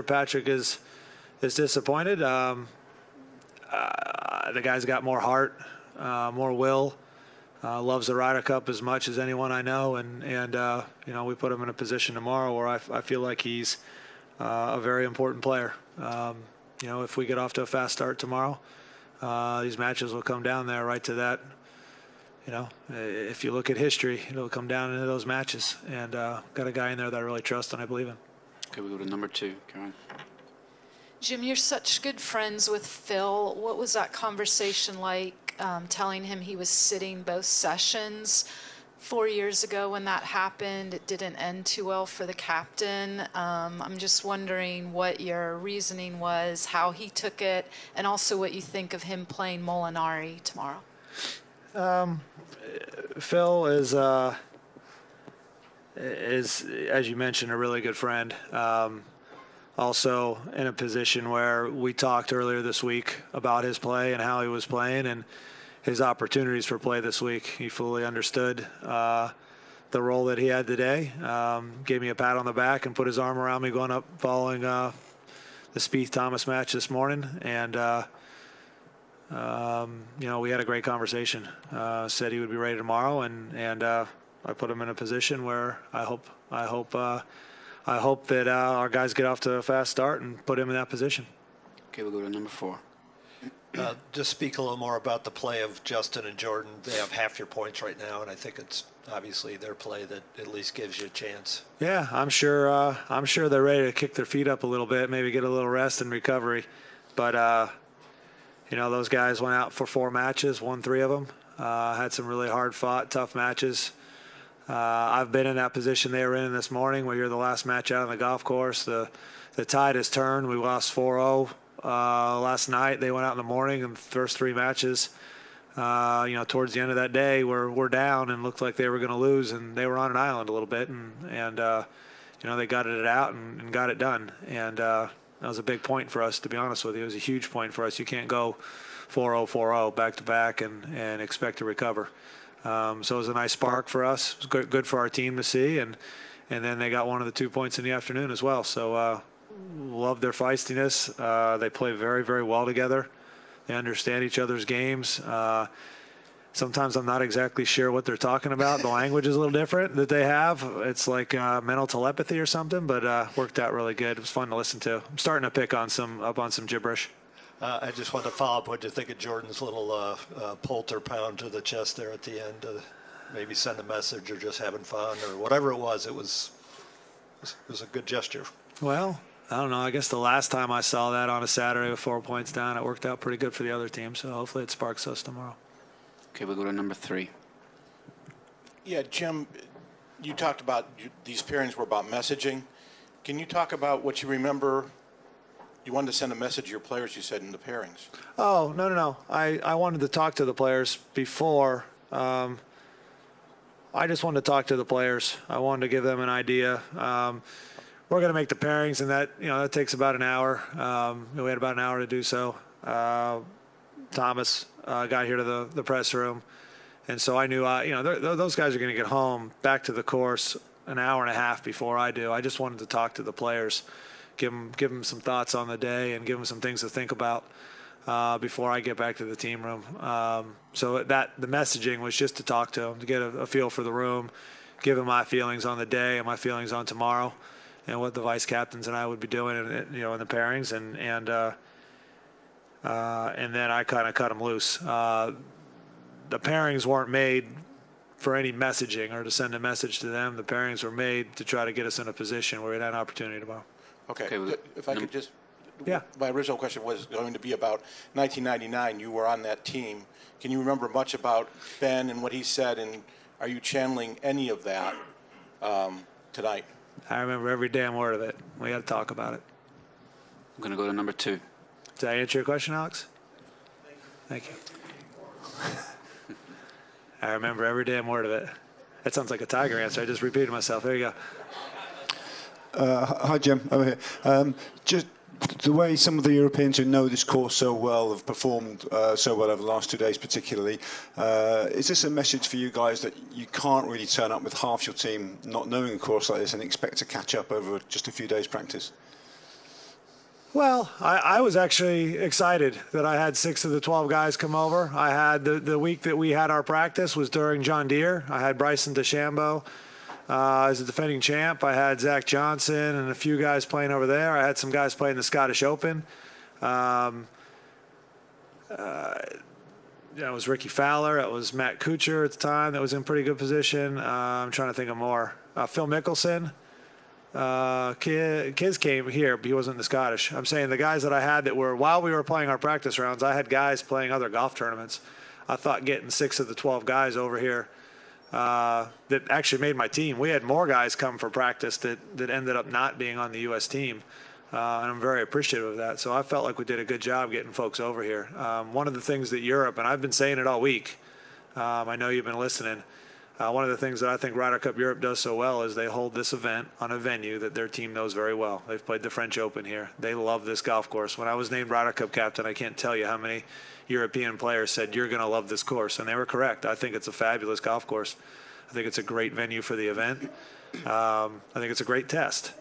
Patrick is disappointed. The guy's got more heart, more will. Loves the Ryder Cup as much as anyone I know, and you know, we put him in a position tomorrow where I feel like he's a very important player. You know, if we get off to a fast start tomorrow, these matches will come down there right to that. You know, if you look at history, it'll come down into those matches, and got a guy in there that I really trust and I believe in. Okay, we go to number 2, Karen. Jim, you're such good friends with Phil. What was that conversation like, telling him he was sitting both sessions? 4 years ago when that happened, it didn't end too well for the captain. I'm just wondering what your reasoning was, how he took it, and also what you think of him playing Molinari tomorrow. Phil is, as you mentioned, a really good friend. Also in a position where we talked earlier this week about his play and how he was playing and his opportunities for play this week. He fully understood the role that he had today. Gave me a pat on the back and put his arm around me going up following the Spieth-Thomas match this morning. And, you know, we had a great conversation. Said he would be ready tomorrow, and I put him in a position where I hope that our guys get off to a fast start and put him in that position. Okay, we'll go to number 4. Just speak a little more about the play of Justin and Jordan. They have half your points right now, and I think it's obviously their play that at least gives you a chance. Yeah, I'm sure they're ready to kick their feet up a little bit, maybe get a little rest and recovery. But you know, those guys went out for 4 matches, won 3 of them. Had some really hard-fought, tough matches. I've been in that position they were in this morning where you're the last match out on the golf course. The tide has turned. We lost 4-0 last night. They went out in the morning and the first 3 matches. You know, towards the end of that day, we're down and looked like they were going to lose, and they were on an island a little bit, and you know, they gutted it out and got it done. And that was a big point for us, to be honest with you. It was a huge point for us. You can't go 4-0, 4-0 back-to-back and expect to recover. So it was a nice spark for us. It was good for our team to see, and then they got one of the 2 points in the afternoon as well. So love their feistiness. They play very, very well together. They understand each other's games. Sometimes I'm not exactly sure what they're talking about. The language is a little different that they have. It's like mental telepathy or something, but worked out really good. It was fun to listen to. I'm starting to pick on some gibberish. I just wanted to follow up. What do you think of Jordan's little polter pound to the chest there at the end? Maybe send a message or just having fun or whatever it was. It was a good gesture. Well, I don't know. I guess the last time I saw that on a Saturday with 4 points down, it worked out pretty good for the other team. So hopefully it sparks us tomorrow. Okay, we'll go to number 3. Yeah, Jim, you talked about these pairings were about messaging. Can you talk about what you remember? You wanted to send a message to your players, you said, in the pairings. Oh, no. I wanted to talk to the players before. I just wanted to talk to the players. I wanted to give them an idea. We're going to make the pairings, and that takes about an hour. We had about an hour to do so. Thomas got here to the press room, and so I knew those guys are going to get home back to the course an hour and a half before I do. I just wanted to talk to the players, give them some thoughts on the day, and give them some things to think about before I get back to the team room. So the messaging was just to talk to them, to get a feel for the room, give them my feelings on the day and my feelings on tomorrow, and what the vice captains and I would be doing in the pairings, and then I kind of cut them loose. The pairings weren't made for any messaging or to send a message to them. The pairings were made to try to get us in a position where we'd have an opportunity tomorrow. Okay. If I could just, yeah. My original question was going to be about 1999. You were on that team. Can you remember much about Ben and what he said, and are you channeling any of that tonight? I remember every damn word of it. We had to talk about it. I'm going to go to number 2. Did I answer your question, Alex? Thank you. I remember every damn word of it. That sounds like a Tiger answer. I just repeated myself. There you go. Hi, Jim. Over here. Just the way some of the Europeans who know this course so well have performed so well over the last 2 days particularly, is this a message for you guys that you can't really turn up with half your team not knowing a course like this and expect to catch up over just a few days' practice? Well, I was actually excited that I had 6 of the 12 guys come over. I had the week that we had our practice was during John Deere. I had Bryson DeChambeau as a defending champ. I had Zach Johnson and a few guys playing over there. I had some guys playing the Scottish Open. It was Ricky Fowler. It was Matt Kuchar at the time that was in pretty good position. I'm trying to think of more. Phil Mickelson. Kids came here, but he wasn't in the Scottish. I'm saying the guys that I had that were, while we were playing our practice rounds, I had guys playing other golf tournaments. I thought getting 6 of the 12 guys over here that actually made my team. We had more guys come for practice that ended up not being on the U.S. team. And I'm very appreciative of that. So I felt like we did a good job getting folks over here. One of the things that Europe, and I've been saying it all week, I know you've been listening, one of the things that I think Ryder Cup Europe does so well is they hold this event on a venue that their team knows very well. They've played the French Open here. They love this golf course. When I was named Ryder Cup captain, I can't tell you how many European players said, you're going to love this course. And they were correct. I think it's a fabulous golf course. I think it's a great venue for the event. I think it's a great test.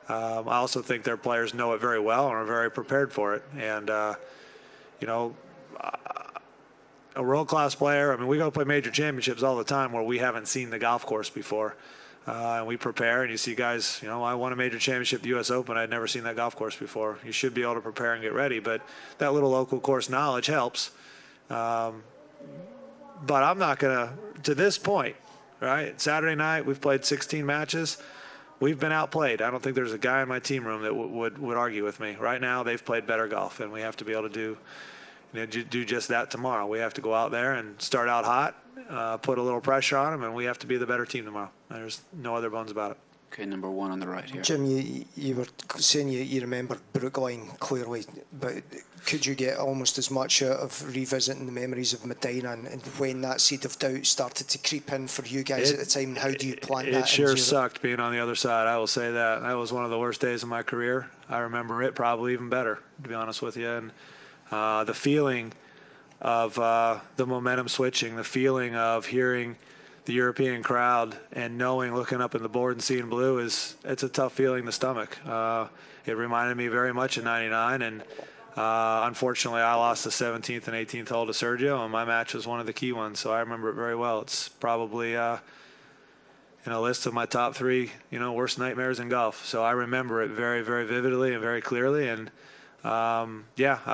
I also think their players know it very well and are very prepared for it. And, a world-class player, I mean, we go play major championships all the time where we haven't seen the golf course before. And we prepare, and you see guys, I won a major championship, the U.S. Open. I'd never seen that golf course before. You should be able to prepare and get ready, but that little local course knowledge helps. But I'm not going to this point, right? Saturday night, we've played 16 matches. We've been outplayed. I don't think there's a guy in my team room that would argue with me. Right now, they've played better golf, and we have to be able to do just that tomorrow. We have to go out there and start out hot, put a little pressure on them, and we have to be the better team tomorrow. There's no other bones about it. Okay, number 1 on the right here. Jim, you were saying you remember Brookline clearly, but could you get almost as much out of revisiting the memories of Medina and when that seed of doubt started to creep in for you guys at the time? And how do you plan that? It sure sucked being on the other side. I will say that. That was one of the worst days of my career. I remember it probably even better, to be honest with you. And the feeling of the momentum switching, the feeling of hearing the European crowd and knowing, looking up at the board and seeing blue it's a tough feeling to stomach. It reminded me very much of '99, and unfortunately I lost the 17th and 18th hole to Sergio, and my match was one of the key ones, so I remember it very well. It's probably in a list of my top 3, worst nightmares in golf. So I remember it very, very vividly and very clearly, and I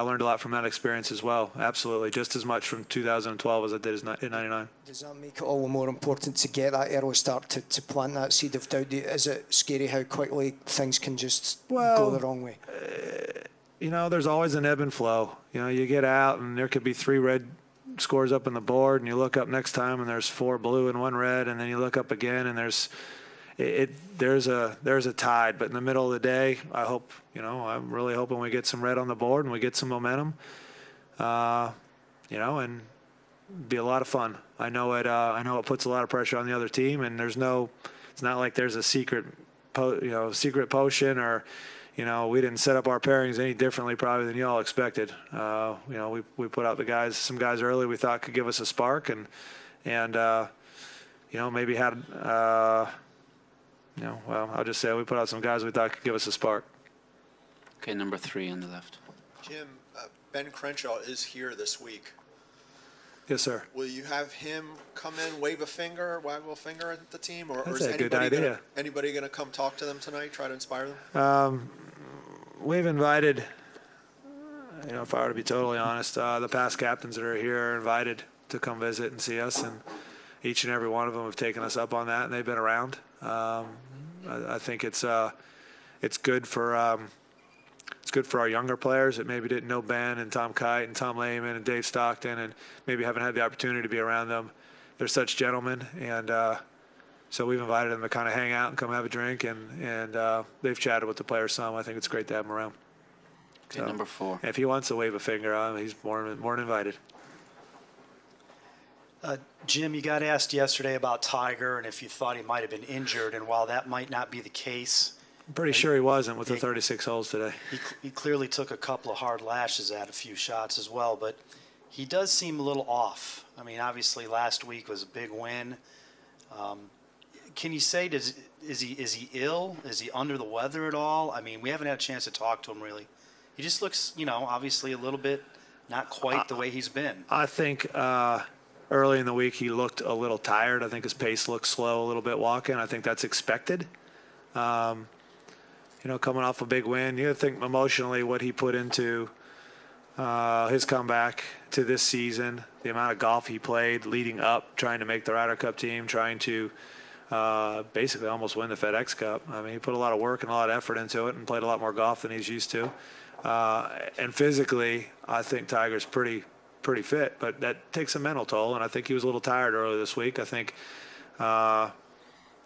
learned a lot from that experience as well. Absolutely. Just as much from 2012 as I did in 99. Does that make it all the more important to get that early start to plant that seed of doubt? Is it scary how quickly things can just go the wrong way? There's always an ebb and flow. You get out and there could be 3 red scores up on the board, and you look up next time and there's 4 blue and 1 red, and then you look up again and there's a tide. But in the middle of the day, I hope, I'm really hoping we get some red on the board and we get some momentum, and be a lot of fun. I know it puts a lot of pressure on the other team, and it's not like there's a secret potion, or, we didn't set up our pairings any differently probably than you all expected. We put out some guys early we thought could give us a spark, and maybe had, I'll just say we put out some guys we thought could give us a spark. Okay, number 3 on the left. Jim, Ben Crenshaw is here this week. Yes, sir. Will you have him come in, waggle a finger at the team, or That's is a good idea. anybody going to come talk to them tonight, try to inspire them? We've invited, if I were to be totally honest, the past captains that are here are invited to come visit and see us, and each and every one of them have taken us up on that, and they've been around. I think it's good for our younger players that maybe didn't know Ben and Tom Kite and Tom Lehman and Dave Stockton, and maybe haven't had the opportunity to be around them. They're such gentlemen, and so we've invited them to kind of hang out and come have a drink, and they've chatted with the players some. I think it's great to have them around. Okay, So, number 4. if he wants to wave a finger, he's more than invited. Jim, you got asked yesterday about Tiger and if you thought he might have been injured, and while that might not be the case, I'm pretty sure he wasn't with the 36 holes today. he clearly took a couple of hard lashes at a few shots as well, but he does seem a little off. I mean, obviously last week was a big win. Can you say, is he ill? Is he under the weather at all? I mean, we haven't had a chance to talk to him really he just looks, obviously a little bit not quite the way he's been. I think early in the week he looked a little tired. I think his pace looked slow a little bit walking. I think that's expected. Coming off a big win, you think emotionally what he put into his comeback to this season, the amount of golf he played leading up, trying to make the Ryder Cup team, trying to basically almost win the FedEx Cup. I mean, he put a lot of work and a lot of effort into it and played a lot more golf than he's used to. And physically, I think Tiger's pretty fit, but that takes a mental toll, and I think he was a little tired earlier this week. I think, the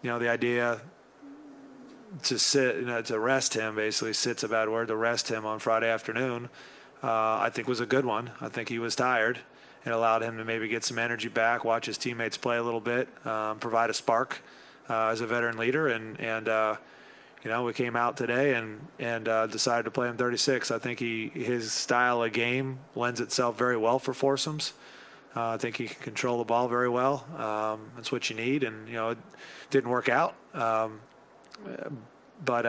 idea to sit, to rest him, basically, sit's a bad word, to rest him on Friday afternoon, I think was a good one. I think he was tired. It allowed him to maybe get some energy back, watch his teammates play a little bit, provide a spark as a veteran leader, and we came out today and decided to play him 36. I think his style of game lends itself very well for foursomes. I think he can control the ball very well. That's what you need, and it didn't work out. But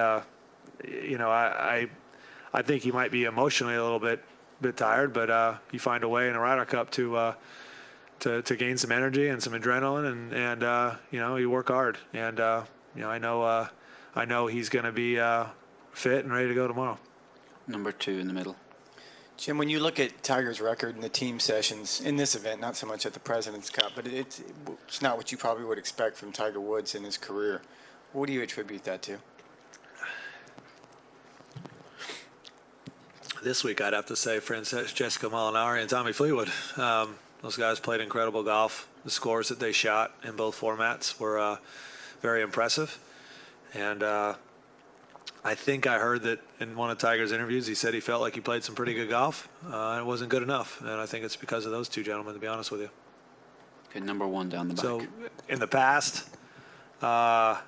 I think he might be emotionally a little bit tired, but you find a way in a Ryder Cup to gain some energy and some adrenaline, and you work hard, and I know he's going to be fit and ready to go tomorrow. Number 2 in the middle. Jim, when you look at Tiger's record in the team sessions in this event, not so much at the President's Cup, but it's not what you probably would expect from Tiger Woods in his career. What do you attribute that to? This week, I'd have to say Francesco Molinari and Tommy Fleetwood. Those guys played incredible golf. The scores that they shot in both formats were very impressive. And I think I heard that in one of Tiger's interviews, he said he felt like he played some pretty good golf. And it wasn't good enough. And I think it's because of those two gentlemen, to be honest with you. Okay, number 1 down the back. So in the past, I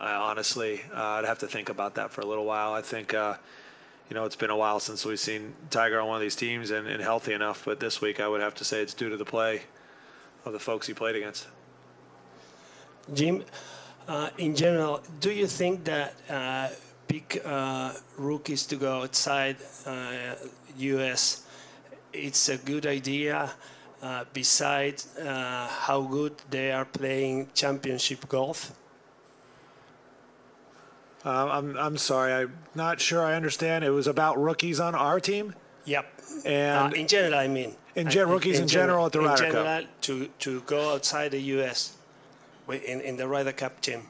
honestly, I'd have to think about that for a little while. I think, it's been a while since we've seen Tiger on one of these teams and healthy enough. But this week, I would have to say it's due to the play of the folks he played against. Jim, in general, do you think that pick rookies to go outside U.S., it's a good idea besides how good they are playing championship golf? I'm sorry, I'm not sure I understand. It was about rookies on our team? Yep. And in general, I mean. Rookies in general at the Ryder Cup? In general, to go outside the U.S. in the Ryder Cup team.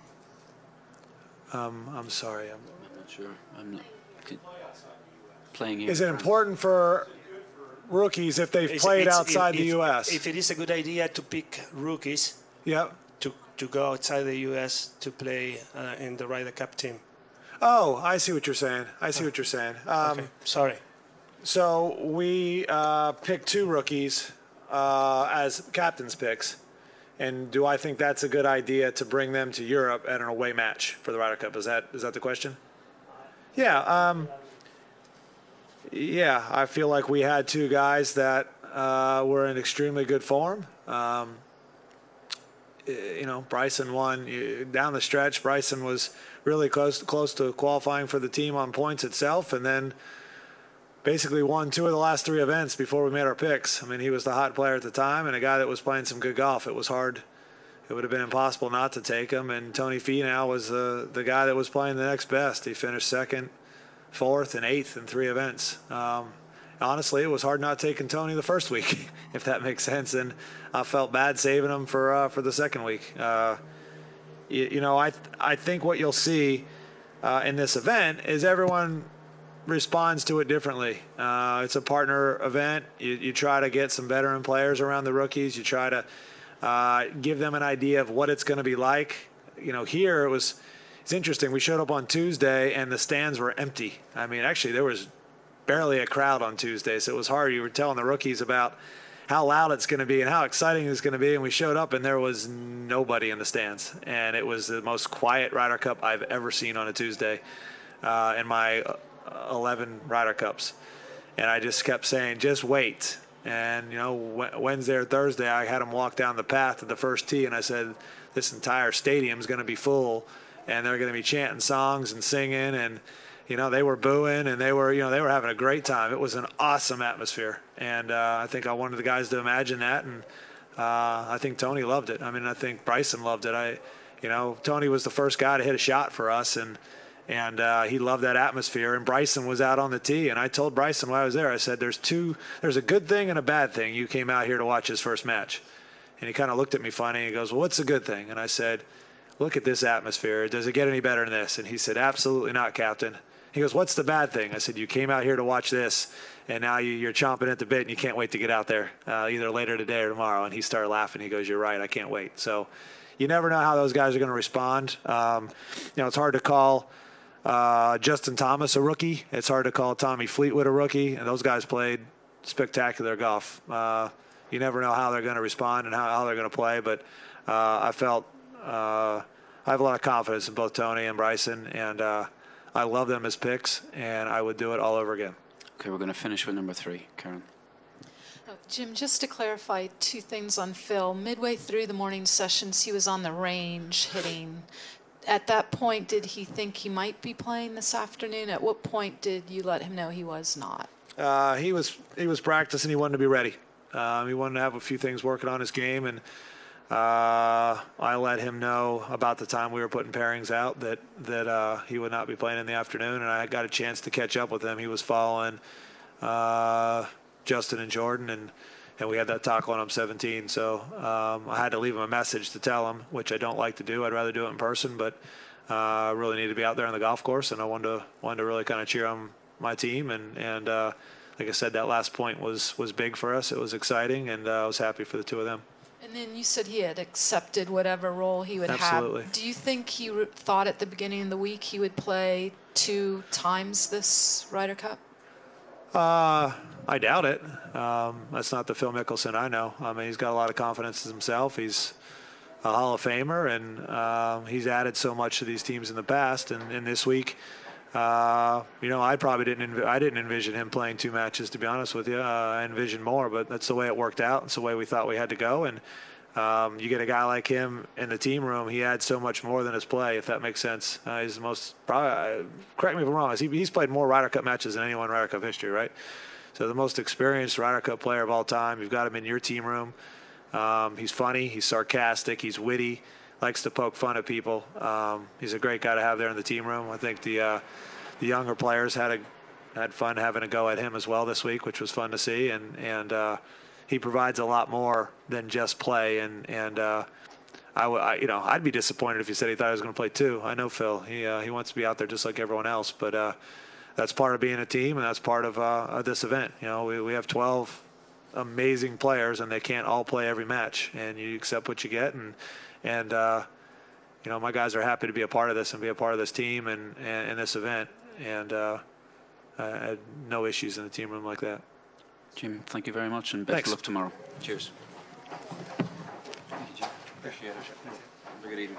I'm sorry. I'm not sure. I'm not playing here. Is it important for rookies if they've played outside the U.S.? If it is a good idea to pick rookies, yep, to go outside the U.S. to play in the Ryder Cup team. Oh, I see what you're saying. Okay, sorry. So we picked 2 rookies as captain's picks. And do I think that's a good idea to bring them to Europe at an away match for the Ryder Cup? Is that the question? Yeah. I feel like we had 2 guys that were in extremely good form. Bryson won down the stretch. Bryson was really close to qualifying for the team on points itself, and then basically won 2 of the last 3 events before we made our picks. I mean, he was the hot player at the time and a guy that was playing some good golf. It was hard. It would have been impossible not to take him. And Tony Finau was the guy that was playing the next best. He finished 2nd, 4th, and 8th in 3 events. Honestly, it was hard not taking Tony the first week, if that makes sense. And I felt bad saving him for the second week. I think what you'll see in this event is everyone responds to it differently. It's a partner event. You try to get some veteran players around the rookies. You try to give them an idea of what it's going to be like. Here it's interesting. We showed up on Tuesday and the stands were empty. I mean, actually there was barely a crowd on Tuesday, so it was hard. You were telling the rookies about how loud it's going to be and how exciting it's going to be, and we showed up and there was nobody in the stands, and it was the most quiet Ryder Cup I've ever seen on a Tuesday in my 11 Ryder Cups. And I just kept saying, just wait. And, Wednesday or Thursday, I had them walk down the path to the first tee, and I said, this entire stadium is going to be full, and they're going to be chanting songs and singing, and, they were booing and they were having a great time. It was an awesome atmosphere. And I think I wanted the guys to imagine that. And I think Tony loved it. I mean, I think Bryson loved it. Tony was the first guy to hit a shot for us, and he loved that atmosphere. And Bryson was out on the tee, and I told Bryson while I was there, I said, there's a good thing and a bad thing. You came out here to watch his first match. And he kind of looked at me funny. And he goes, well, what's the good thing? And I said, look at this atmosphere. Does it get any better than this? And he said, absolutely not, Captain. He goes, what's the bad thing? I said, you came out here to watch this, and now you're chomping at the bit, and you can't wait to get out there either later today or tomorrow. And he started laughing. He goes, you're right. I can't wait. So you never know how those guys are going to respond. It's hard to call Justin Thomas a rookie. It's hard to call Tommy Fleetwood a rookie. And those guys played spectacular golf. You never know how they're going to respond and how they're going to play. But I felt I have a lot of confidence in both Tony and Bryson, and I love them as picks, and I would do it all over again. Okay, we're going to finish with number 3, Karen. Jim, just to clarify 2 things on Phil. Midway through the morning sessions, he was on the range hitting. At that point, did he think he might be playing this afternoon? At what point did you let him know he was not? He was practicing. He wanted to be ready. He wanted to have a few things working on his game, and I let him know about the time we were putting pairings out that he would not be playing in the afternoon, and I got a chance to catch up with him. He was following Justin and Jordan, and we had that talk when I'm 17. So I had to leave him a message to tell him, which I don't like to do. I'd rather do it in person, but I really need to be out there on the golf course, and I wanted to really kind of cheer on my team. And like I said, that last point was big for us. It was exciting, and I was happy for the 2 of them. And then you said he had accepted whatever role he would Absolutely. have. Do you think he thought at the beginning of the week he would play 2 times this Ryder Cup? I doubt it. That's not the Phil Mickelson I know. I mean, he's got a lot of confidence in himself. He's a Hall of Famer, and he's added so much to these teams in the past. And this week, I probably didn't envision him playing 2 matches, to be honest with you. I envisioned more, but that's the way it worked out. It's the way we thought we had to go. And you get a guy like him in the team room, he adds so much more than his play, if that makes sense. He's the most, probably, correct me if I'm wrong, he's played more Ryder Cup matches than anyone in Ryder Cup history, right? So the most experienced Ryder Cup player of all time. You've got him in your team room. He's funny, he's sarcastic, he's witty, likes to poke fun at people. He's a great guy to have there in the team room. I think the younger players had fun having a go at him as well this week, which was fun to see. And he provides a lot more than just play. And I'd be disappointed if he said he thought he was going to play 2. I know Phil. He wants to be out there just like everyone else. But that's part of being a team, and that's part of this event. We have 12 amazing players, and they can't all play every match. And you accept what you get. And my guys are happy to be a part of this and be a part of this team and this event. And I had no issues in the team room like that. Jim, thank you very much, and best of luck tomorrow. Cheers. Thank you, Jim. Appreciate it. Have a good evening.